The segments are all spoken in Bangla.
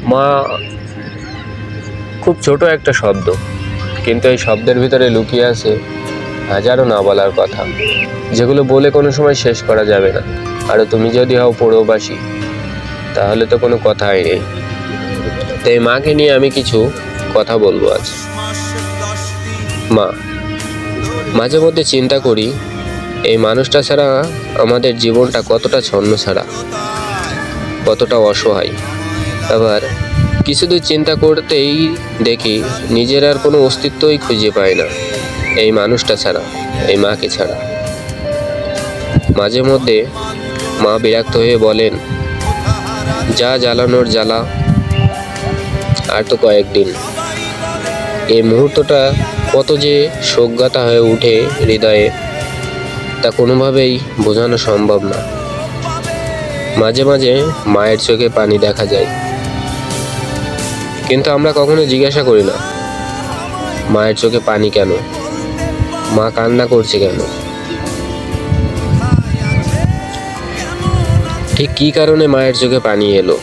মা খুব ছোট একটা শব্দ, কিন্তু এই শব্দের ভিতরে লুকিয়ে আছে হাজারো না বলার কথা, যেগুলো বলে কোনো সময় শেষ করা যাবে না। আর তুমি যদি হও পরবাসী, তাহলে তো কোনো কথাই নেই। তাই মাকে নিয়ে আমি কিছু কথা বলবো আজ। মা, মাঝে মধ্যে চিন্তা করি এই মানুষটা ছাড়া আমাদের জীবনটা কতটা ছন্ন ছাড়া, কতটা অসহায়। আবার কিছুদূর চিন্তা করতেই দেখি নিজের আর কোনো অস্তিত্বই খুঁজে পায় না এই মানুষটা ছাড়া, এই মাকে ছাড়া। মাঝে মধ্যে মা বিরক্ত হয়ে বলেন, যা জ্বালানোর জ্বালা, আর তো কয়েকদিন। এই মুহূর্তটা কত যে শোকগাথা হয়ে উঠে হৃদয়ে, তা কোনোভাবেই বোঝানো সম্ভব না। মাঝে মাঝে মায়ের চোখে পানি দেখা যায়, কিন্তু আমরা কখনো জিজ্ঞাসা করি না মায়ের চোখে পানি কেন, মা কান্না করছে কেন, ঠিক কী কারণে মায়ের চোখে পানি এলো।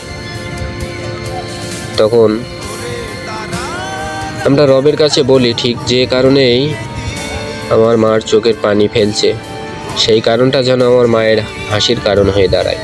তখন আমরা রবের কাছে বলি, ঠিক যে কারণেই আমার মার চোখের পানি ফেলছে, সেই কারণটা যেন আমার মায়ের হাসির কারণ হয়ে দাঁড়ায়।